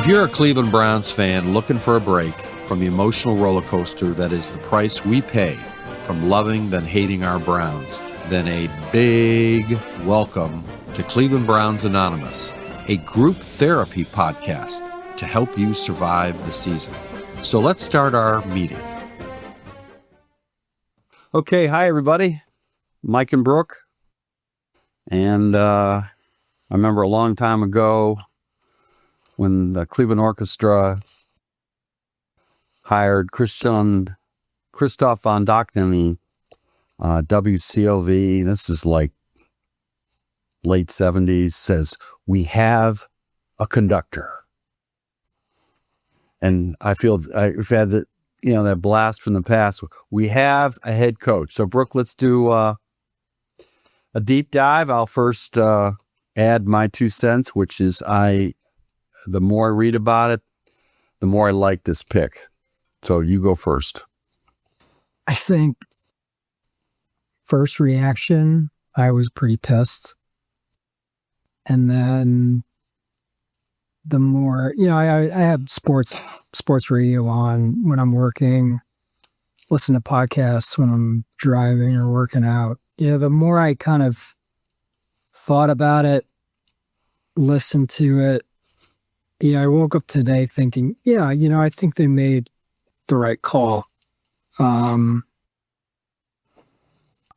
If you're a Cleveland Browns fan looking for a break from the emotional roller coaster that is the price we pay from loving then hating our Browns, then a big welcome to Cleveland Browns Anonymous, a group therapy podcast to help you survive the season. So let's start our meeting. Okay, hi everybody. Mike and Brook. And I remember a long time ago when the Cleveland Orchestra hired Christoph von Docknemy, WCOV, this is like late 70s, says, we have a conductor. And I feel I've had that blast from the past. We have a head coach. So Brook, let's do a deep dive. I'll first add my 2 cents, which is the more I read about it, the more I like this pick. So you go first. I think first reaction, I was pretty pissed. And then the more, I have sports radio on when I'm working, listen to podcasts when I'm driving or working out. The more I kind of thought about it, listened to it, I woke up today thinking, I think they made the right call. I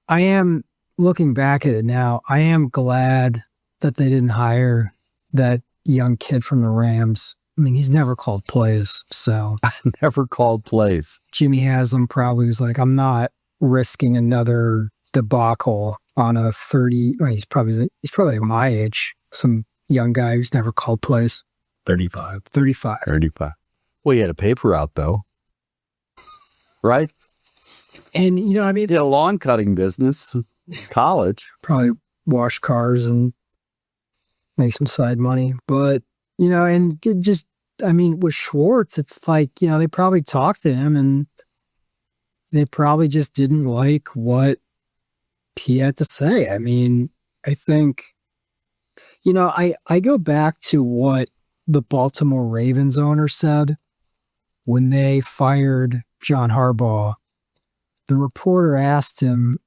am, looking back at it now, I am glad that they didn't hire that young kid from the Rams. I mean, he's never called plays, so. Never called plays. Jimmy Haslam probably was like, I'm not risking another debacle on a 30, he's probably like my age, some young guy who's never called plays. 35. Well, he had a paper out, though. Right? And, he did a lawn cutting business, college. Probably wash cars and make some side money. But, and just, with Schwartz, it's like, they probably talked to him and they probably just didn't like what he had to say. I think, I go back to what the Baltimore Ravens owner said when they fired John Harbaugh. The reporter asked him,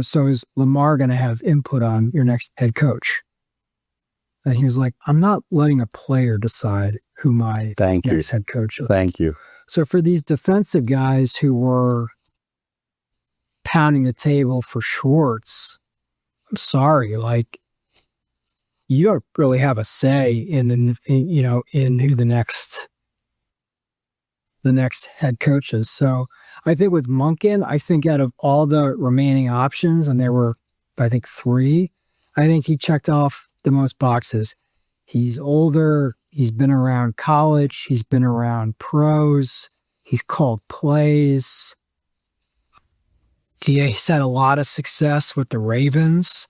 so is Lamar going to have input on your next head coach? And he was like, I'm not letting a player decide who my next head coach is. Thank you. So for these defensive guys who were pounding the table for Schwartz, I'm sorry, you don't really have a say in who the next head coach is. So I think with Monken, out of all the remaining options, and there were, I think, 3, I think he checked off the most boxes. He's older. He's been around college. He's been around pros. He's called plays. He's had a lot of success with the Ravens.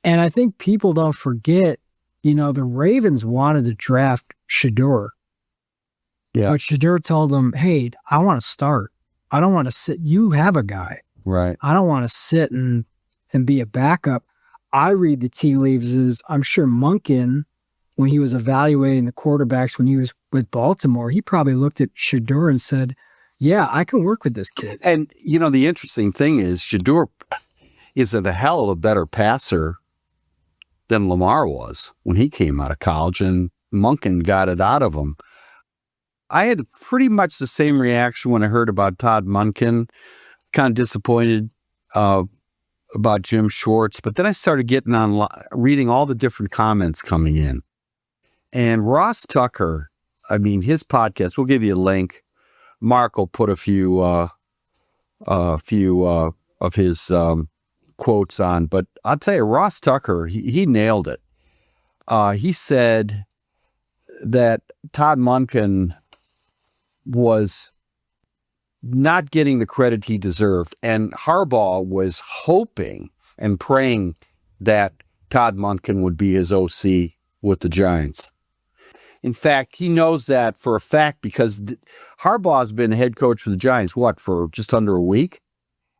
And I think people don't forget, the Ravens wanted to draft Shedeur. Yeah. But Shedeur told them, hey, I want to start. I don't want to sit. You have a guy. Right. I don't want to sit and be a backup. I read the tea leaves as I'm sure Monken, when he was evaluating the quarterbacks when he was with Baltimore, he probably looked at Shedeur and said, yeah, I can work with this kid. And, the interesting thing is Shedeur is a hell of a better passer than Lamar was when he came out of college, and Monken got it out of him. I had pretty much the same reaction when I heard about Todd Monken, kind of disappointed about Jim Schwartz, but then I started reading all the different comments coming in. And Ross Tucker, his podcast, we'll give you a link. Mark will put a few of his quotes on, but I'll tell you, Ross Tucker, he nailed it. He said that Todd Monken was not getting the credit he deserved, and Harbaugh was hoping and praying that Todd Monken would be his OC with the Giants. In fact, he knows that for a fact because Harbaugh's been head coach for the Giants, for just under a week?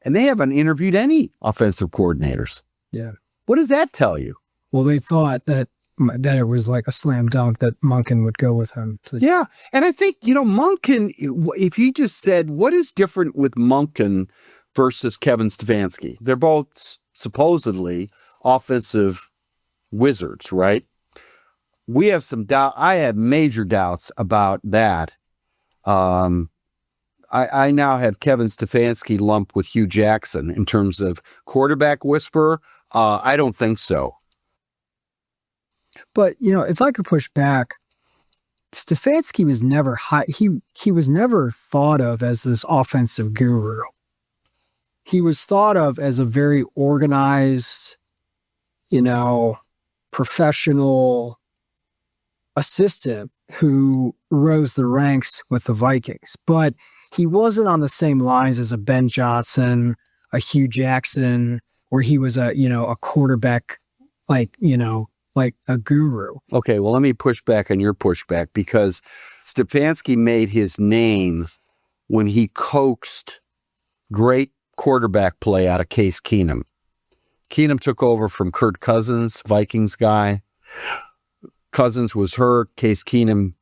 And they haven't interviewed any offensive coordinators. Yeah. What does that tell you? Well, they thought that that it was like a slam dunk that Monken would go with him. Yeah. And I think, Monken, if you just said, what is different with Monken versus Kevin Stefanski? They're both supposedly offensive wizards, right? We have some doubt. I have major doubts about that. I now have Kevin Stefanski lumped with Hugh Jackson in terms of quarterback whisperer. I don't think so. But, if I could push back, Stefanski was never he was never thought of as this offensive guru. He was thought of as a very organized, professional assistant who rose the ranks with the Vikings. But he wasn't on the same lines as a Ben Johnson, a Hugh Jackson, where he was a quarterback, like a guru. Okay, well, let me push back on your pushback, because Stefanski made his name when he coaxed great quarterback play out of Case Keenum. Keenum took over from Kirk Cousins, Vikings guy. Cousins was hurt. Case Keenum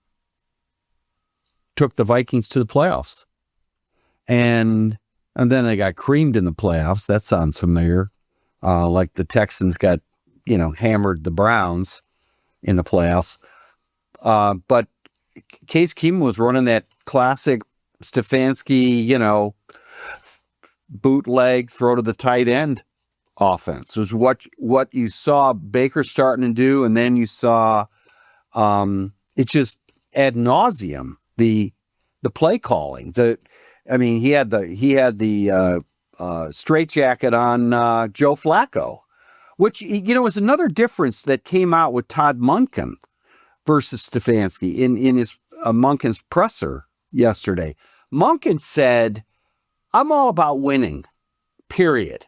took the Vikings to the playoffs. And then they got creamed in the playoffs. That sounds familiar. Like the Texans got, hammered the Browns in the playoffs. But Case Keenum was running that classic Stefanski, bootleg, throw to the tight end offense. It was what you saw Baker starting to do, and then you saw it just ad nauseum, the play calling. He had the straitjacket on Joe Flacco, which is another difference that came out with Todd Monken versus Stefanski in his Monken's presser yesterday. Monken said, "I'm all about winning, period.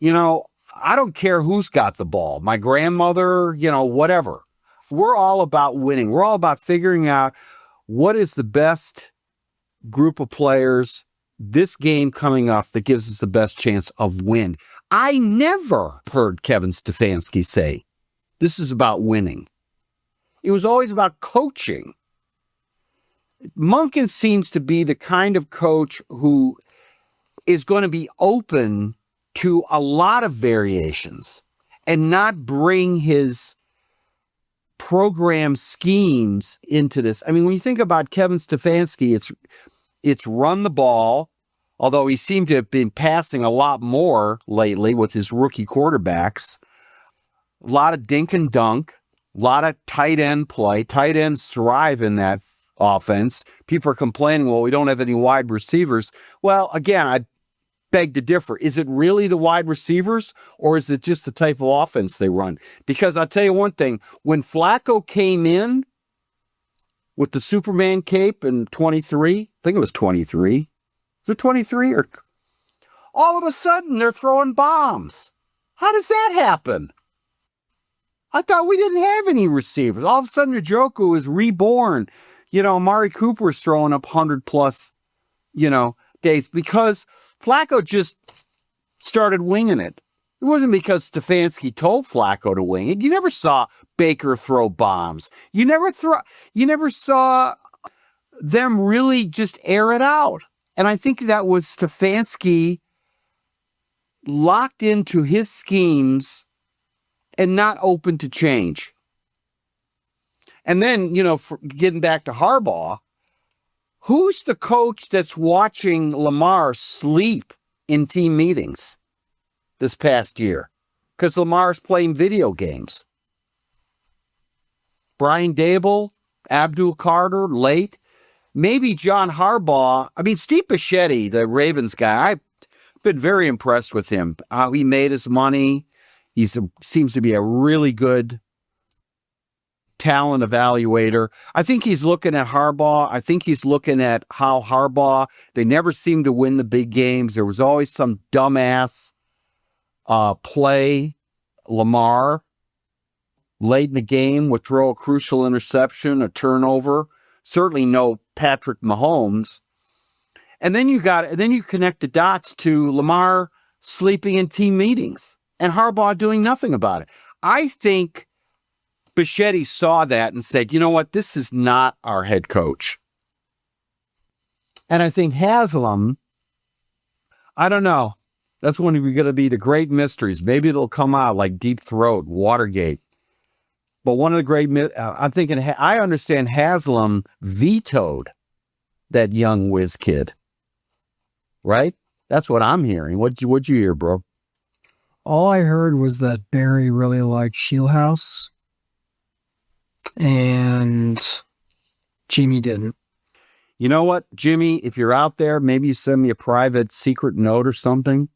I don't care who's got the ball, my grandmother, whatever. We're all about winning. We're all about figuring out what is the best group of players this game coming up that gives us the best chance of win." I never heard Kevin Stefanski say, this is about winning. It was always about coaching. Monken seems to be the kind of coach who is going to be open to a lot of variations and not bring his program schemes into this. When you think about Kevin Stefanski, it's run the ball, although he seemed to have been passing a lot more lately with his rookie quarterbacks. A lot of dink and dunk, a lot of tight end play. Tight ends thrive in that offense. People are complaining, well, we don't have any wide receivers. Well, again, I beg to differ. Is it really the wide receivers, or is it just the type of offense they run? Because I'll tell you one thing, when Flacco came in with the Superman cape in 23, I think it was 23. Is it 23? Or all of a sudden they're throwing bombs. How does that happen? I thought we didn't have any receivers. All of a sudden Njoku is reborn. Amari Cooper is throwing up 100 plus, days because Flacco just started winging it. It wasn't because Stefanski told Flacco to wing it. You never saw Baker throw bombs. You never saw them really just air it out. And I think that was Stefanski locked into his schemes and not open to change. And then, getting back to Harbaugh, who's the coach that's watching Lamar sleep in team meetings this past year? Because Lamar's playing video games. Brian Dable, Abdul Carter, late. Maybe John Harbaugh. Steve Bichetti, the Ravens guy, I've been very impressed with him. How he made his money. He seems to be a really good talent evaluator. I think he's looking at Harbaugh. I think he's looking at how Harbaugh, they never seem to win the big games. There was always some dumbass play. Lamar, late in the game, would throw a crucial interception, a turnover. Certainly no Patrick Mahomes. And then you connect the dots to Lamar sleeping in team meetings and Harbaugh doing nothing about it. I think Bichetti saw that and said, you know what? This is not our head coach. And I think Haslam, I don't know. That's one of going to be the great mysteries. Maybe it'll come out like Deep Throat, Watergate. But one of the great, I'm thinking, I understand Haslam vetoed that young whiz kid. Right? That's what I'm hearing. What'd you hear, bro? All I heard was that Barry really liked Shieldhouse and Jimmy didn't. You know what, Jimmy, if you're out there, maybe you send me a private secret note or something.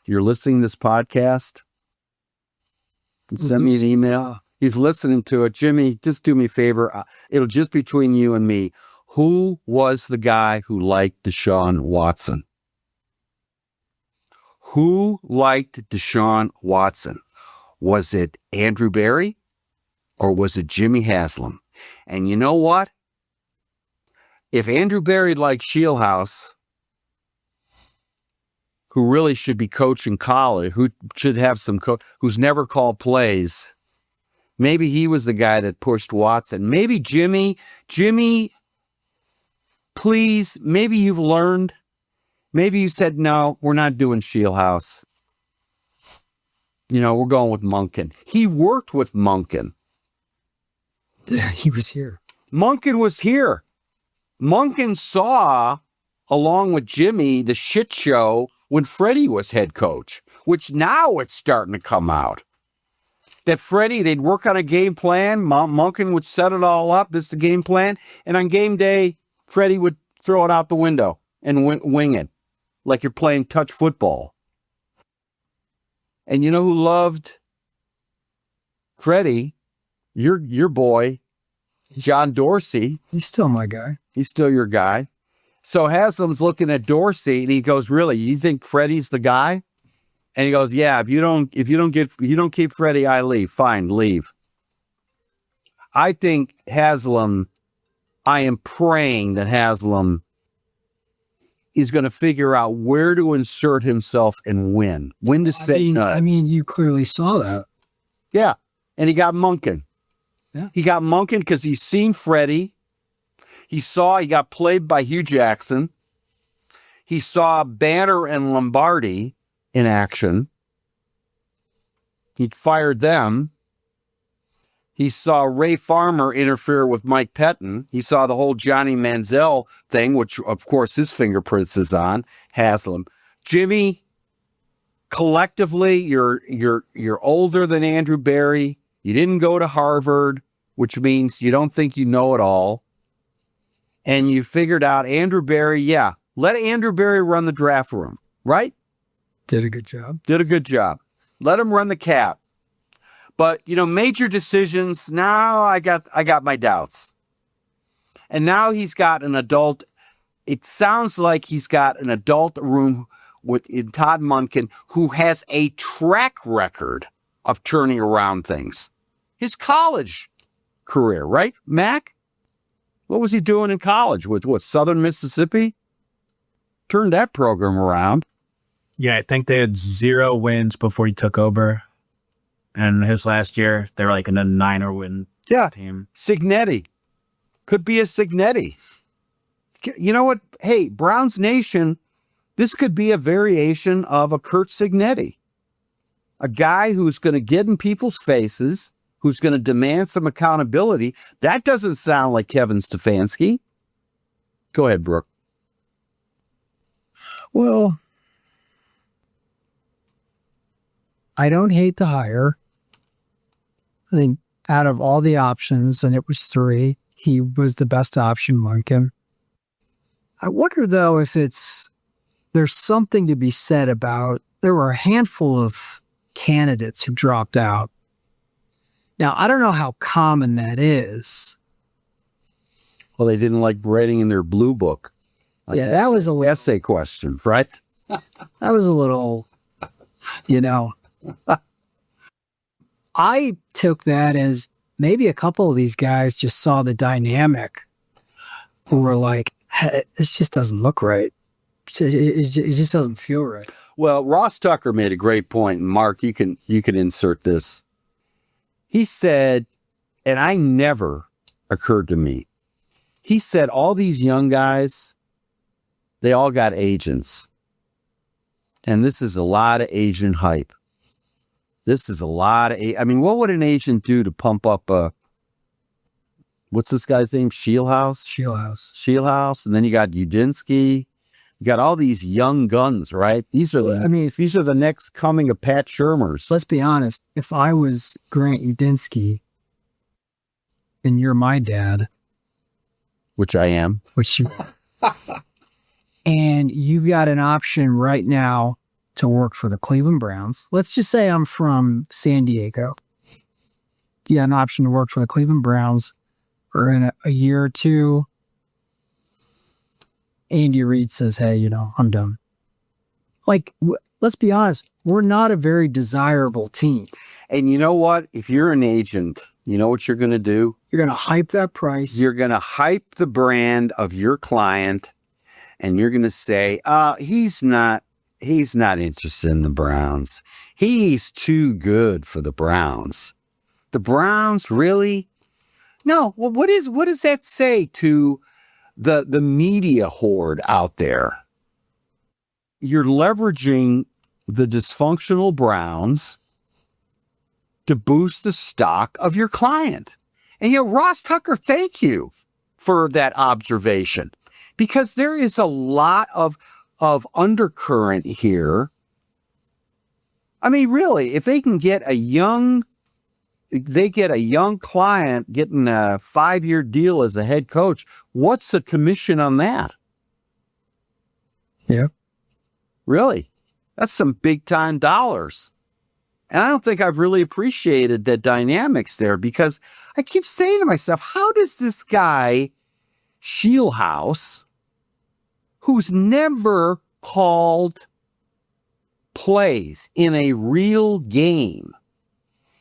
If you're listening to this podcast, send me an email. He's listening to it. Jimmy, just do me a favor. It'll just be between you and me. Who was the guy who liked Deshaun Watson? Who liked Deshaun Watson? Was it Andrew Berry or was it Jimmy Haslam? And you know what? If Andrew Berry liked Shieldhouse, who really should be coaching college, who should have some who's never called plays, maybe he was the guy that pushed Watson. Maybe Jimmy, please, maybe you've learned. Maybe you said, no, we're not doing Shieldhouse. We're going with Monken. He worked with Monken. He was here. Monken was here. Monken saw, along with Jimmy, the shit show when Freddie was head coach, which now it's starting to come out. That Freddie, they'd work on a game plan. Monken would set it all up. This is the game plan. And on game day, Freddie would throw it out the window and wing it like you're playing touch football. And you know who loved Freddie? Your boy, John Dorsey. He's still my guy. He's still your guy. So Haslam's looking at Dorsey and he goes, really, you think Freddie's the guy? And he goes, yeah, if you don't keep Freddie, I leave. Fine, leave. I think Haslam, I am praying that Haslam is going to figure out where to insert himself and when to say no. I mean, you clearly saw that. Yeah. And he got Monken. Yeah. He got Monken because he's seen Freddie. He got played by Hugh Jackson. He saw Banner and Lombardi in action. He fired them. He saw Ray Farmer interfere with Mike Pettin. He saw the whole Johnny Manziel thing, which of course his fingerprints is on. Haslam. Jimmy, collectively, you're older than Andrew Berry. You didn't go to Harvard, which means you don't think you know it all. And you figured out Andrew Berry, let Andrew Berry run the draft room, right? Did a good job. Let him run the cap. But, major decisions, now I got my doubts. And now he's got an adult, it sounds like he's got an adult room in Todd Monken who has a track record of turning around things. His college career, right, Mac? What was he doing in college? With Southern Mississippi? Turned that program around. Yeah, I think they had 0 wins before he took over. And his last year, they were like in a 9-win team. Signetti. Could be a Signetti. You know what? Hey, Browns Nation, this could be a variation of a Kurt Signetti. A guy who's going to get in people's faces, who's going to demand some accountability. That doesn't sound like Kevin Stefanski. Go ahead, Brook. Well, I don't hate the hire. I think out of all the options, and it was 3, he was the best option, Monken. I wonder, though, if there's something to be said about, there were a handful of candidates who dropped out. Now, I don't know how common that is. Well, they didn't like writing in their blue book. That was a essay question, right? That was a little, I took that as maybe a couple of these guys just saw the dynamic who were like, hey, this just doesn't look right. It just doesn't feel right. Well, Ross Tucker made a great point. And Mark, you can insert this. He said, and I never occurred to me. He said all these young guys, they all got agents. And this is a lot of agent hype. This is a lot of, I mean, what would an agent do to pump up what's this guy's name? Shieldhouse? Shieldhouse. And then you got Udinsky. You got all these young guns, right? These are the next coming of Pat Shurmurs. Let's be honest. If I was Grant Udinsky and you're my dad, which I am, and you've got an option right now to work for the Cleveland Browns. Let's just say I'm from San Diego. You got an option to work for the Cleveland Browns, or in a year or two, Andy Reid says, hey, I'm done. Like, let's be honest, we're not a very desirable team. And you know what? If you're an agent, you know what you're going to do? You're going to hype that price. You're going to hype the brand of your client, and you're going to say, he's not interested in the Browns. He's too good for the Browns. The Browns, really? No. Well, what does that say to the media horde out there? You're leveraging the dysfunctional Browns to boost the stock of your client. And Ross Tucker, thank you for that observation, because there is a lot of undercurrent here. I mean, really, if they can get a young client getting a 5-year deal as a head coach, what's the commission on that? Yeah. Really? That's some big time dollars. And I don't think I've really appreciated the dynamics there, because I keep saying to myself, how does this guy, Shieldhouse, who's never called plays in a real game,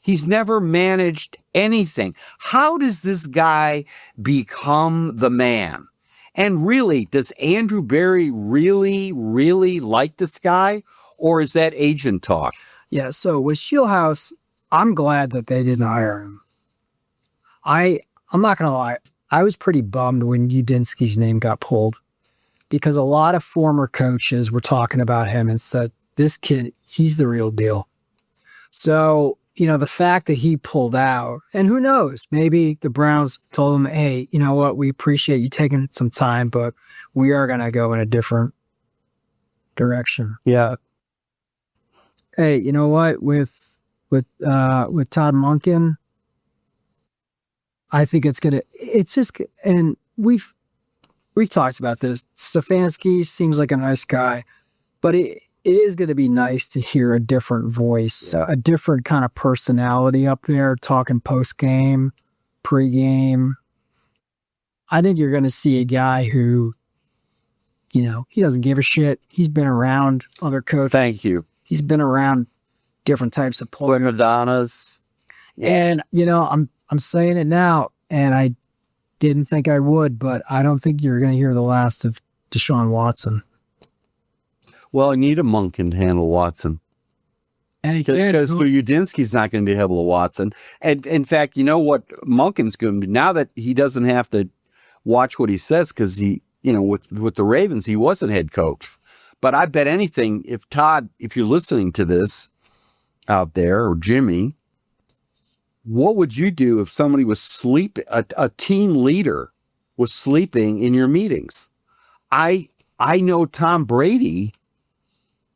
he's never managed anything, how does this guy become the man? And really, does Andrew Berry really, really like this guy? Or is that agent talk? Yeah, so with Shieldhouse, I'm glad that they didn't hire him. I'm not going to lie. I was pretty bummed when Udinsky's name got pulled, because a lot of former coaches were talking about him and said, this kid, he's the real deal. So, the fact that he pulled out, and who knows, maybe the Browns told him, hey, you know what, we appreciate you taking some time, but we are going to go in a different direction. Yeah. Hey, you know what? With Todd Monken, I think it's just, and we've talked about this. Stefanski seems like a nice guy, but it is going to be nice to hear a different voice, a different kind of personality up there talking post game, pre-game. I think you're going to see a guy who, he doesn't give a shit. He's been around other coaches. Thank you. He's been around different types of players. Madonnas. And, I'm saying it now, and I didn't think I would, but I don't think you're going to hear the last of Deshaun Watson. Well, I need a Monken to handle Watson. And because Udinsky's not going to be able to Watson. And in fact, you know what Monken's going to be, now that he doesn't have to watch what he says, because he, with the Ravens, he wasn't head coach. But I bet anything, if Todd, if you're listening to this out there, or Jimmy, what would you do if somebody was sleeping, a team leader was sleeping in your meetings? I know Tom Brady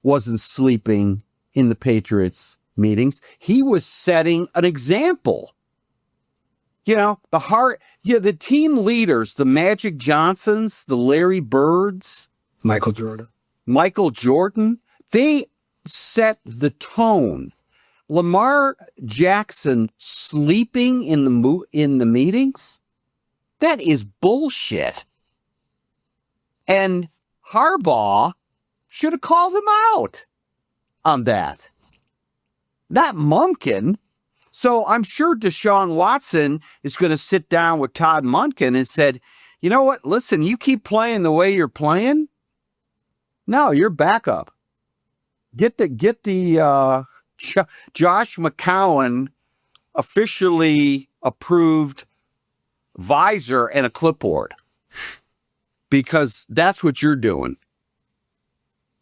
wasn't sleeping in the Patriots meetings. He was setting an example. The team leaders, the Magic Johnsons, the Larry Birds, Michael Jordan, they set the tone. Lamar Jackson sleeping in the meetings? That is bullshit. And Harbaugh should have called him out on that. Not Monken. So I'm sure Deshaun Watson is going to sit down with Todd Monken and said, you know what? Listen, you keep playing the way you're playing. No, you're backup. Get the Josh McCown officially approved visor and a clipboard, because that's what you're doing.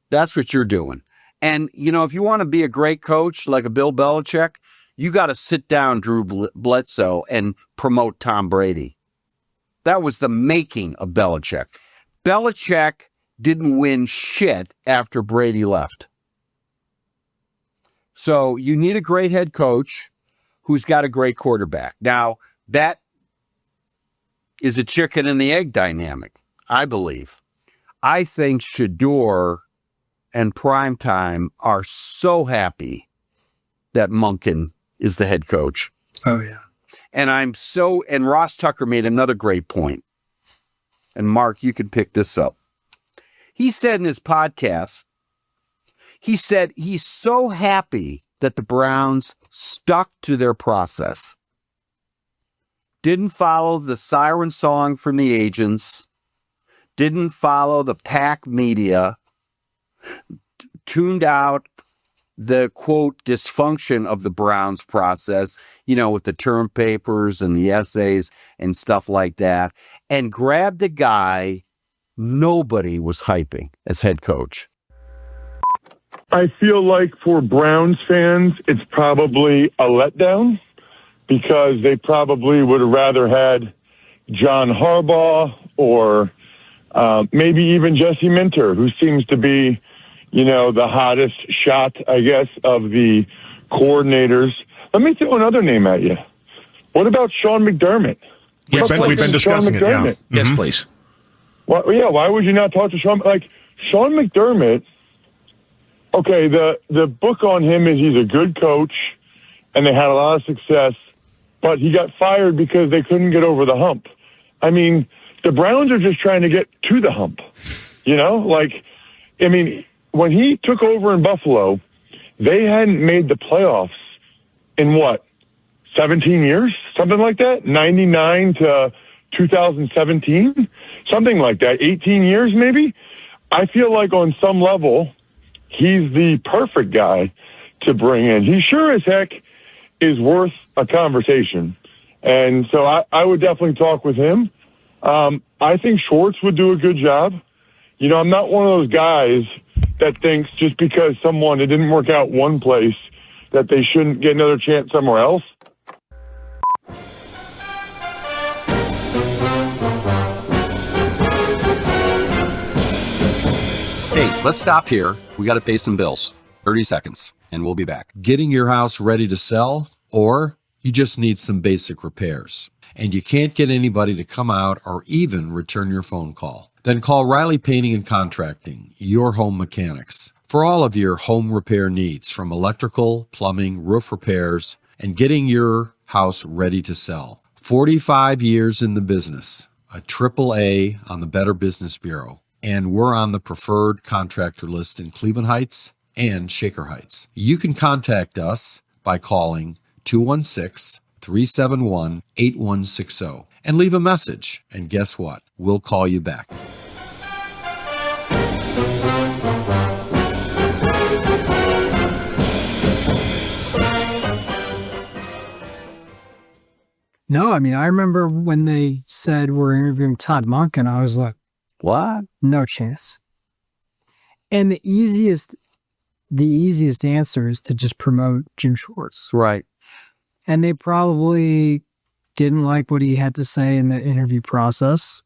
That's what you're doing. And, if you want to be a great coach like a Bill Belichick, you got to sit down Drew Bledsoe and promote Tom Brady. That was the making of Belichick. Belichick didn't win shit after Brady left. So you need a great head coach who's got a great quarterback. Now, that is a chicken and the egg dynamic, I believe. I think Shador and Primetime are so happy that Monken is the head coach. Oh, yeah. And Ross Tucker made another great point. And Mark, you can pick this up. He said in his podcast, he said he's so happy that the Browns stuck to their process. Didn't follow the siren song from the agents. Didn't follow the pack media. Tuned out the, quote, dysfunction of the Browns process, with the term papers and the essays and stuff like that, and grabbed a guy nobody was hyping as head coach. I feel like for Browns fans, it's probably a letdown because they probably would have rather had John Harbaugh or maybe even Jesse Minter, who seems to be, the hottest shot, I guess, of the coordinators. Let me throw another name at you. What about Sean McDermott? Yes, we've been discussing it. Yeah. Mm-hmm. Yes, please. Well, yeah, why would you not talk to Sean? Like, Sean McDermott, okay, the book on him is he's a good coach, and they had a lot of success, but he got fired because they couldn't get over the hump. I mean, the Browns are just trying to get to the hump, when he took over in Buffalo, they hadn't made the playoffs in 17 years? Something like that? 99 to 2017? Something like that. 18 years maybe? I feel like on some level, he's the perfect guy to bring in. He sure as heck is worth a conversation. And so I would definitely talk with him. I think Schwartz would do a good job. I'm not one of those guys that thinks just because it didn't work out one place that they shouldn't get another chance somewhere else. Hey, let's stop here. We got to pay some bills. 30 seconds, and we'll be back. Getting your house ready to sell, or you just need some basic repairs, and you can't get anybody to come out or even return your phone call. Then call Riley Painting and Contracting, your home mechanics, for all of your home repair needs, from electrical, plumbing, roof repairs, and getting your house ready to sell. 45 years in the business, a AAA on the Better Business Bureau, and we're on the preferred contractor list in Cleveland Heights and Shaker Heights. You can contact us by calling 216-371-8160 and leave a message. And guess what? We'll call you back. No, I remember when they said we're interviewing Todd Monken, I was like, what? No chance. And the easiest answer is to just promote Jim Schwartz. Right. And they probably didn't like what he had to say in the interview process.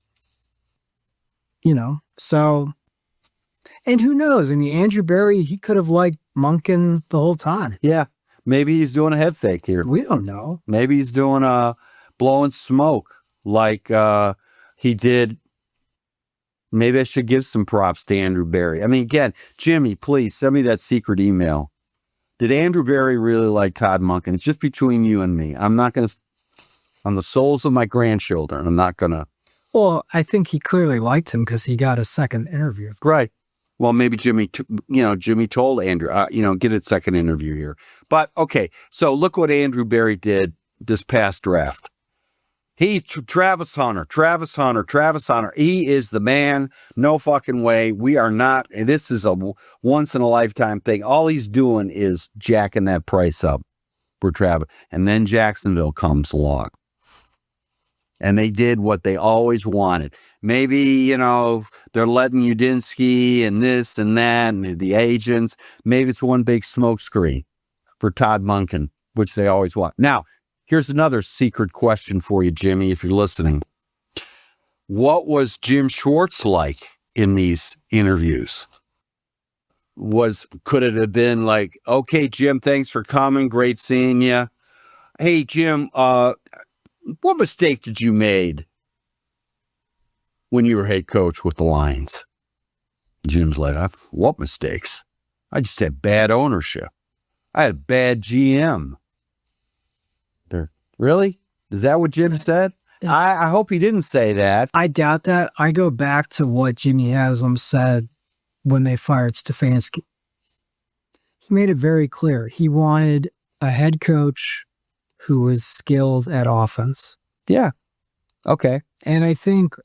So, and who knows? Andrew Berry, he could have liked Monken the whole time. Yeah. Maybe he's doing a head fake here. We don't know. Maybe he's doing blowing smoke like he did. Maybe I should give some props to Andrew Berry. Again, Jimmy, please send me that secret email. Did Andrew Berry really like Todd Monken? It's just between you and me. I'm not going to, on the souls of my grandchildren, I'm not going to. Well, I think he clearly liked him because he got a second interview. Right. Well, maybe Jimmy told Andrew, get a second interview here. But okay, so look what Andrew Berry did this past draft. He's Travis Hunter. He is the man. No fucking way. We are not. This is a once in a lifetime thing. All he's doing is jacking that price up. were traveling. And then Jacksonville comes along. And they did what they always wanted. Maybe, they're letting Udinsky and this and that and the agents. Maybe it's one big smokescreen for Todd Monken, which they always want. Now, here's another secret question for you, Jimmy, if you're listening. What was Jim Schwartz like in these interviews? Could it have been like, okay, Jim, thanks for coming. Great seeing you. Hey, Jim, what mistake did you made when you were head coach with the Lions? Jim's like, what mistakes? I just had bad ownership. I had bad GM. Really? Is that what Jim said? I hope he didn't say that. I doubt that. I go back to what Jimmy Haslam said when they fired Stefanski. He made it very clear. He wanted a head coach who was skilled at offense. Yeah. Okay. And I think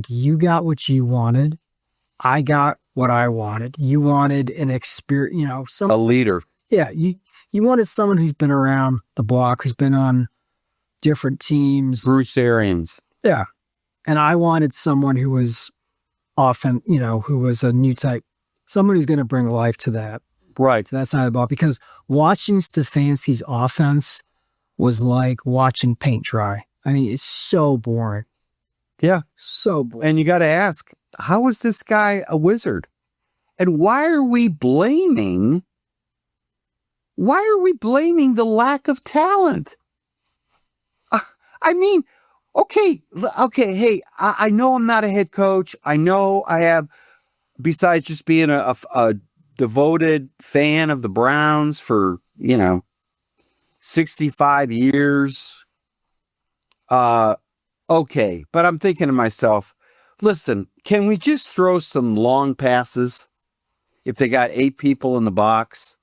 you got what you wanted. I got what I wanted. You wanted an experience, a leader. Yeah. You wanted someone who's been around the block, who's been on different teams. Bruce Arians. Yeah. And I wanted someone who was often, who was a new type, someone who's going to bring life to that. Right. To that side of the ball. Because watching Stefanski's offense was like watching paint dry. I mean, it's so boring. Yeah. So boring. And you got to ask, how is this guy a wizard? And why are we blaming the lack of talent? I mean, okay, hey, I know I'm not a head coach. I know I have, besides just being a devoted fan of the Browns for, 65 years. Okay, but I'm thinking to myself, listen, can we just throw some long passes if they got 8 people in the box?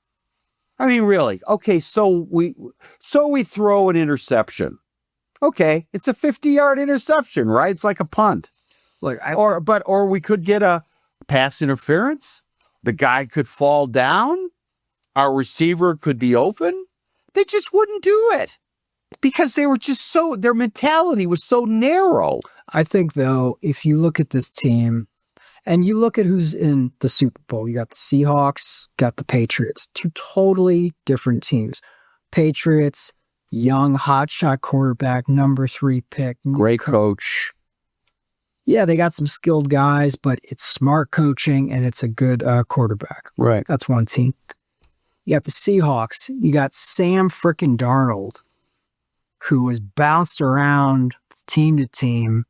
I mean, really? Okay, so we throw an interception. Okay, it's a 50-yard interception, right? It's like a punt. Or we could get a pass interference. The guy could fall down. Our receiver could be open. They just wouldn't do it because they were just their mentality was so narrow. I think, though, if you look at this team and you look at who's in the Super Bowl, you got the Seahawks, got the Patriots, 2 totally different teams. Patriots, young, hotshot quarterback, number 3 pick. Great coach. Yeah, they got some skilled guys, but it's smart coaching and it's a good quarterback. Right. That's one team. You got the Seahawks. You got Sam frickin' Darnold, who was bounced around team to team,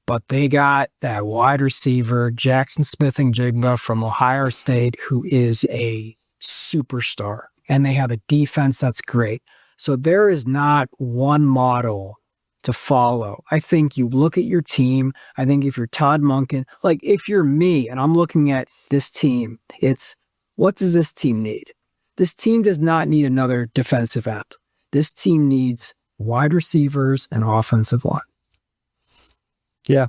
but they got that wide receiver, Jackson Smith-Njigba from Ohio State, who is a superstar. And they have a defense that's great. So there is not one model to follow. I think you look at your team. I think if you're Todd Monken, like if you're me and I'm looking at this team, it's what does this team need? This team does not need another defensive end. This team needs wide receivers and offensive line. Yeah.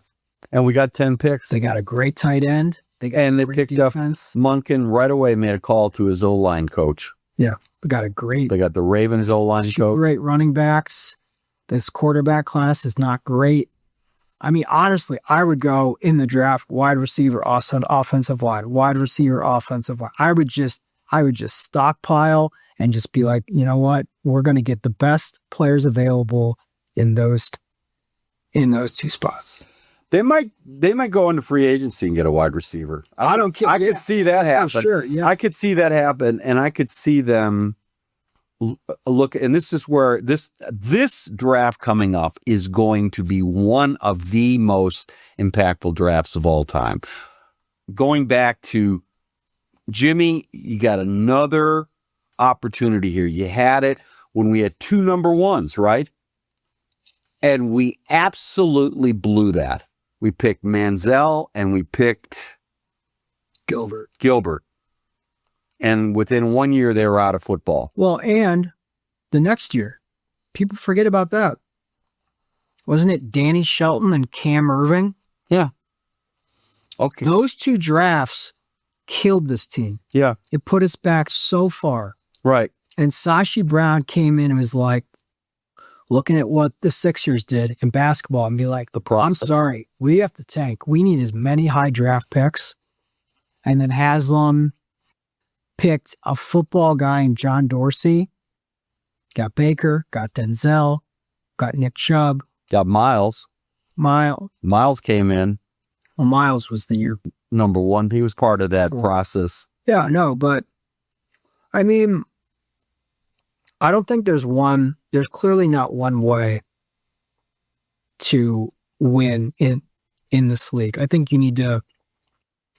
And we got 10 picks. They got a great tight end. They picked defense. Up Monken right away, made a call to his O-line coach. Yeah. They got the Ravens O-line coach. Great running backs. This quarterback class is not great. I mean, honestly, I would go in the draft wide receiver, offensive line, wide receiver, offensive line. I would just stockpile and just be like, you know what? We're going to get the best players available in those 2 spots. They might go into free agency and get a wide receiver. I don't care. I could see that happen. Oh, sure, yeah. I could see that happen, and I could see them look. And this is where this draft coming up is going to be one of the most impactful drafts of all time. Going back to Jimmy, you got another opportunity here. You had it when we had 2 number 1s, right? And we absolutely blew that. We picked Manziel and we picked Gilbert. And within 1 year, they were out of football. Well, and the next year, people forget about that. Wasn't it Danny Shelton and Cam Irving? Yeah. Okay. Those 2 drafts killed this team. Yeah. It put us back so far. Right. And Sashi Brown came in and was like, looking at what the Sixers did in basketball and be like, I'm sorry, we have to tank. We need as many high draft picks. And then Haslam picked a football guy in John Dorsey, got Baker, got Denzel, got Nick Chubb. Got Miles. Miles came in. Well, Miles was the year number one. He was part of that process. Yeah, no, but I mean, I don't think there's clearly not one way to win in this league. I think you need to,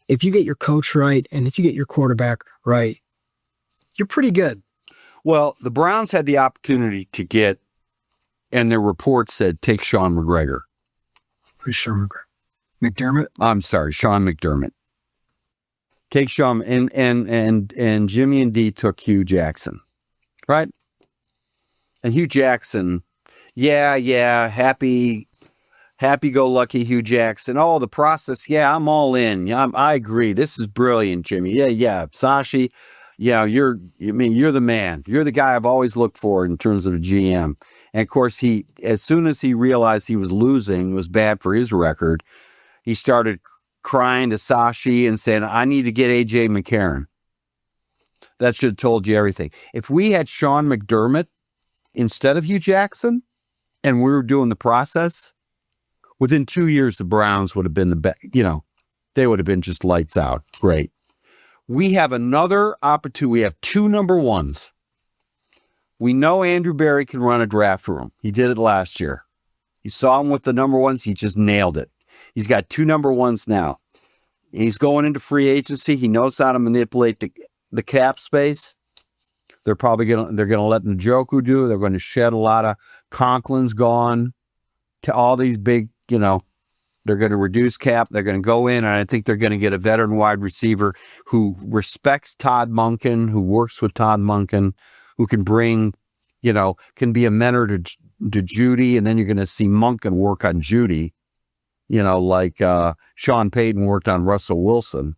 if you get your coach right and if you get your quarterback right, you're pretty good. Well, the Browns had the opportunity to get, and their report said, take Sean McGregor. Who's Sean McGregor? McDermott? I'm sorry, Sean McDermott. Take Sean, and Jimmy and D took Hugh Jackson, right? And Hugh Jackson, happy-go-lucky Hugh Jackson. Oh, the process, I'm all in. I agree. This is brilliant, Jimmy. Yeah. Sashi, you're the man. You're the guy I've always looked for in terms of a GM. And, of course, as soon as he realized he was losing, it was bad for his record, he started crying to Sashi and saying, I need to get A.J. McCarron. That should have told you everything. If we had Sean McDermott instead of Hugh Jackson and we were doing the process, within 2 years, the Browns would have been the best. They would have been just lights out. Great. We have another opportunity. We have two number ones. We know Andrew Berry can run a draft room. He did it last year. You saw him with the number ones. He just nailed it. He's got two number ones now. He's going into free agency. He knows how to manipulate the cap space. They're gonna let Njoku do. They're going to shed a lot of Conklin's gone to all these big, they're going to reduce cap. They're going to go in, and I think they're going to get a veteran wide receiver who respects Todd Monken, who works with Todd Monken, who can bring, can be a mentor to Judy, and then you're going to see Monken work on Judy, like Sean Payton worked on Russell Wilson.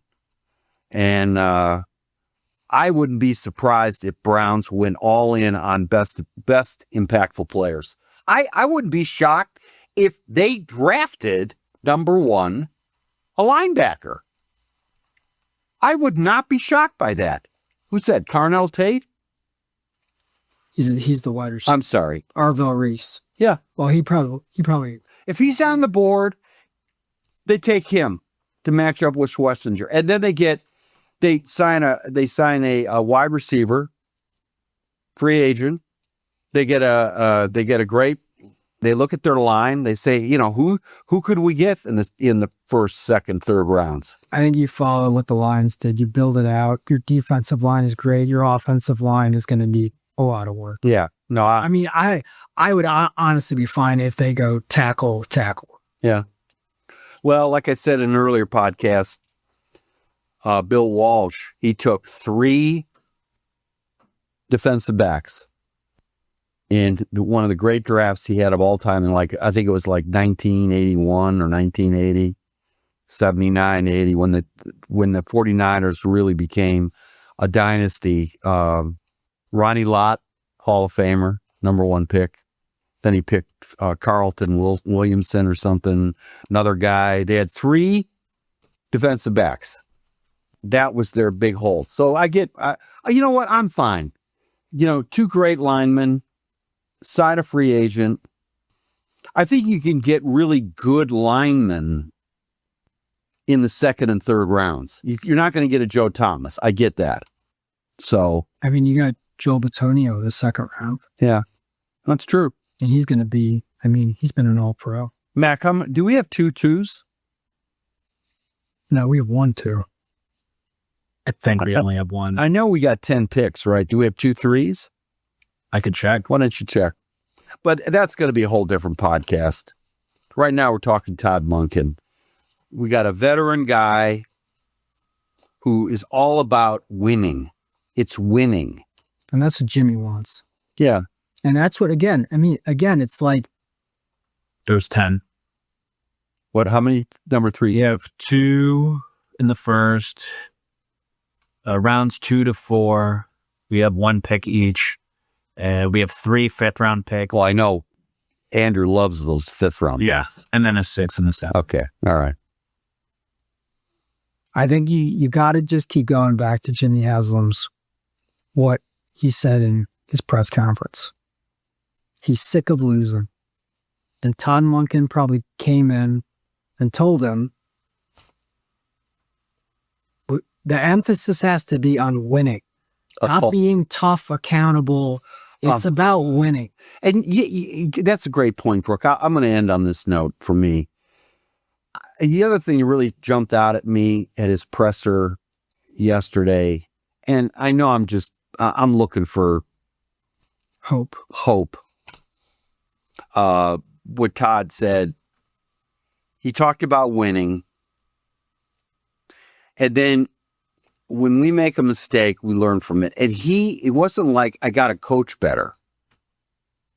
And I wouldn't be surprised if Browns went all in on best impactful players. I wouldn't be shocked if they drafted number one, a linebacker. I would not be shocked by that. Who said Carnell Tate? He's the wide receiver. I'm sorry. Arvell Reese. Yeah. Well, he probably. If he's on the board, they take him to match up with Schlesinger, and then they sign a wide receiver, free agent. They get a great. They look at their line. They say, who could we get in the first, second, third rounds? I think you follow what the Lions did. You build it out. Your defensive line is great. Your offensive line is going to need a lot of work. Yeah. No, I would honestly be fine if they go tackle. Yeah. Well, like I said in an earlier podcast, Bill Walsh, he took 3 defensive backs in one of the great drafts he had of all time. And I think it was like 1981 or 1980, 79, 80, when the 49ers really became a dynasty. Ronnie Lott, Hall of Famer, number 1 pick. Then he picked Carlton Williamson or something, another guy. They had 3 defensive backs. That was their big hole. So you know what? I'm fine. 2 great linemen, sign a free agent. I think you can get really good linemen in the second and third rounds. You're not going to get a Joe Thomas. I get that. So. You got Joel Bitonio the second round. Yeah, that's true. And he's going to be, he's been an all-pro. Mac, do we have 2 twos? No, we have 1 2. I think we only have 1. I know we got 10 picks, right? Do we have 2 threes? I could check. Why don't you check? But that's going to be a whole different podcast. Right now, we're talking Todd Monken. We got a veteran guy who is all about winning. It's winning. And that's what Jimmy wants. Yeah. And that's what, again, it's like. There's 10. What, how many? Number 3? You have 2 in the first, rounds 2 to 4. We have 1 pick each. We have 3 fifth-round picks. Well, I know Andrew loves those 5th-round picks. Yes, and then a 6th and a 7th. Okay, all right. I think you got to just keep going back to Jimmy Haslam's, what he said in his press conference. He's sick of losing. And Todd Monken probably came in and told him, the emphasis has to be on winning, not being tough, accountable. It's about winning. And that's a great point, Brook. I'm going to end on this note for me. The other thing that really jumped out at me at his presser yesterday, and I know I'm looking for hope. What Todd said, he talked about winning. And then when we make a mistake, we learn from it. And it wasn't like I got to coach better.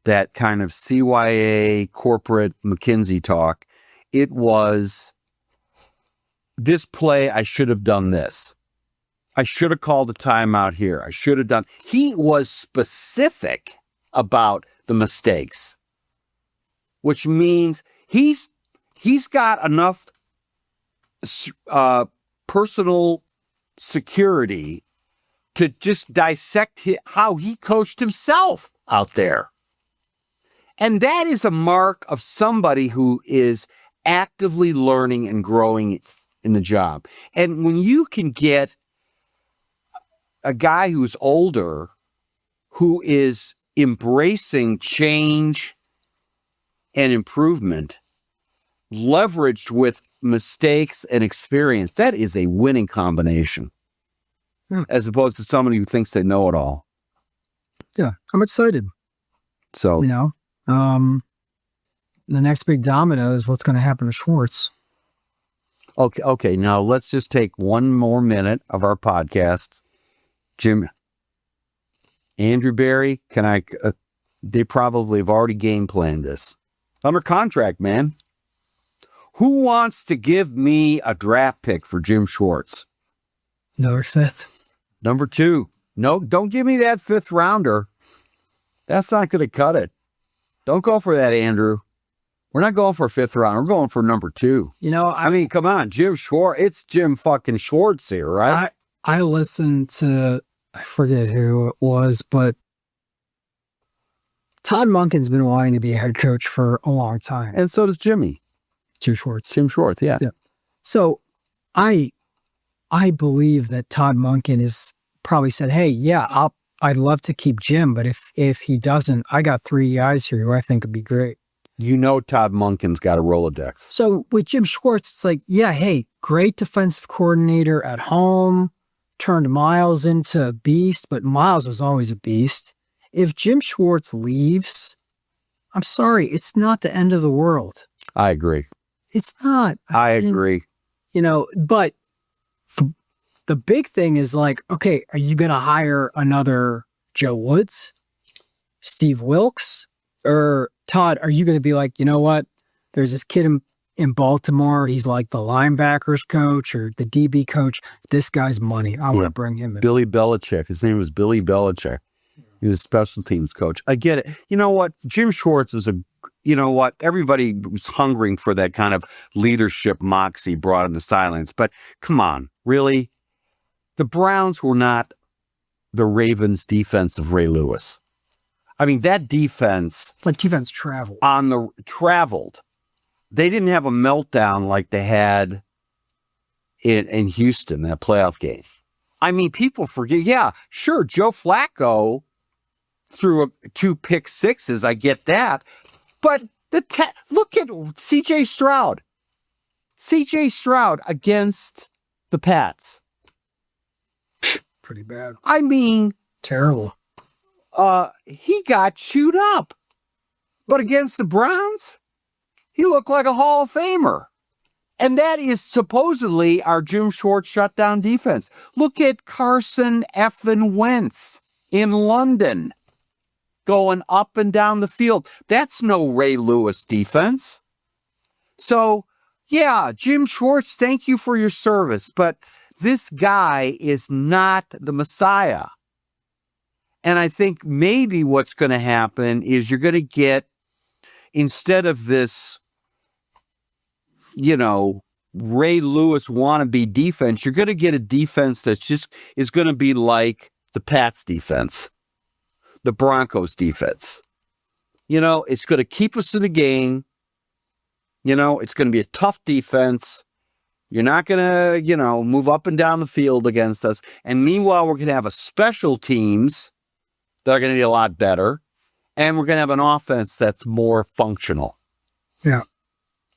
That kind of CYA corporate McKinsey talk. It was, this play, I should have done this. I should have called a timeout here. I should have done. He was specific about the mistakes, which means he's got enough personal security to just dissect how he coached himself out there. And that is a mark of somebody who is actively learning and growing in the job. And when you can get a guy who's older, who is embracing change and improvement, leveraged with mistakes and experience, that is a winning combination. As opposed to somebody who thinks they know it all. Yeah, I'm excited. So, the next big domino is what's going to happen to Schwartz. Okay. Now let's just take one more minute of our podcast. Jim, Andrew Barry, they probably have already game planned this. Under contract, man. Who wants to give me a draft pick for Jim Schwartz? Another 5th. Number 2. No, don't give me that 5th rounder. That's not going to cut it. Don't go for that, Andrew. We're not going for a 5th round. We're going for number 2. I mean, come on, Jim Schwartz. It's Jim fucking Schwartz here, right? I listened to, I forget who it was, but Todd Monken's been wanting to be a head coach for a long time. And so does Jimmy. Jim Schwartz. Jim Schwartz, yeah. So I believe that Todd Monken is probably said, hey, yeah, I'd love to keep Jim, but if he doesn't, I got 3 guys here who I think would be great. Todd Monken's got a Rolodex. So with Jim Schwartz, it's like, yeah, hey, great defensive coordinator at home, turned Miles into a beast, but Miles was always a beast. If Jim Schwartz leaves, I'm sorry, it's not the end of the world. I agree. It's not. I agree. But the big thing is like, okay, are you going to hire another Joe Woods, Steve Wilkes, or Todd? Are you going to be like, you know what? There's this kid in Baltimore. He's like the linebackers coach or the DB coach. This guy's money. I want to bring him in. Billy Belichick. His name was Billy Belichick. He was a special teams coach. I get it. You know what? Jim Schwartz was everybody was hungering for that kind of leadership moxie brought in the silence. But come on, really? The Browns were not the Ravens' defense of Ray Lewis. I mean, that defense... Like defense traveled. Traveled. They didn't have a meltdown like they had in Houston, that playoff game. I mean, people forget. Yeah, sure, Joe Flacco threw 2 pick sixes. I get that. But look at C.J. Stroud. C.J. Stroud against the Pats. Pretty bad. I mean... Terrible. He got chewed up. But against the Browns, he looked like a Hall of Famer. And that is supposedly our Jim Schwartz shutdown defense. Look at Carson effing Wentz in London going up and down the field. That's no Ray Lewis defense. So, yeah, Jim Schwartz, thank you for your service. But this guy is not the Messiah. And I think maybe what's going to happen is you're going to get, instead of this, Ray Lewis wannabe defense, you're going to get a defense that's just is going to be like the Pats defense, the Broncos defense. It's going to keep us in the game. It's going to be a tough defense. You're not going to, move up and down the field against us. And meanwhile, we're going to have a special teams that are going to be a lot better. And we're going to have an offense that's more functional. Yeah.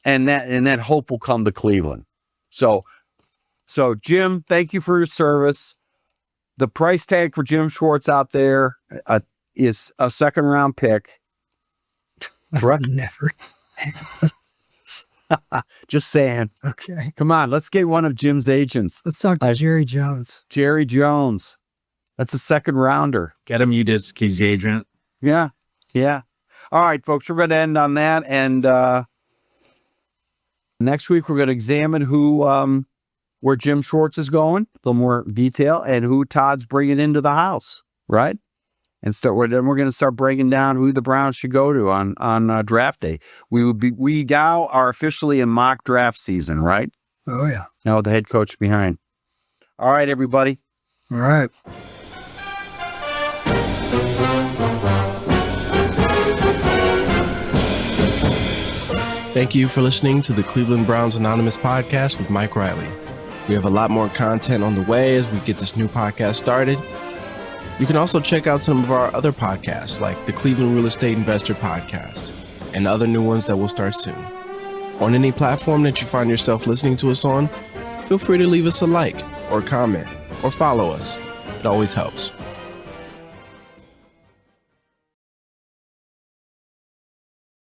And that hope will come to Cleveland. So Jim, thank you for your service. The price tag for Jim Schwartz out there is a second-round pick. Correct? Never. Just saying. Okay. Come on, let's get one of Jim's agents. Let's talk to Jerry Jones. Jerry Jones. That's a second-rounder. Get him, he's the agent. Yeah. All right, folks, we're going to end on that. And next week, we're going to examine where Jim Schwartz is going, a little more detail, and who Todd's bringing into the house, right? And then we're going to start breaking down who the Browns should go to on draft day. We now are officially in mock draft season, right? Oh yeah. Now the head coach behind. All right, everybody. All right. Thank you for listening to the Cleveland Browns Anonymous podcast with Mike Riley. We have a lot more content on the way as we get this new podcast started. You can also check out some of our other podcasts, like the Cleveland Real Estate Investor Podcast, and other new ones that will start soon. On any platform that you find yourself listening to us on, feel free to leave us a like or comment or follow us. It always helps.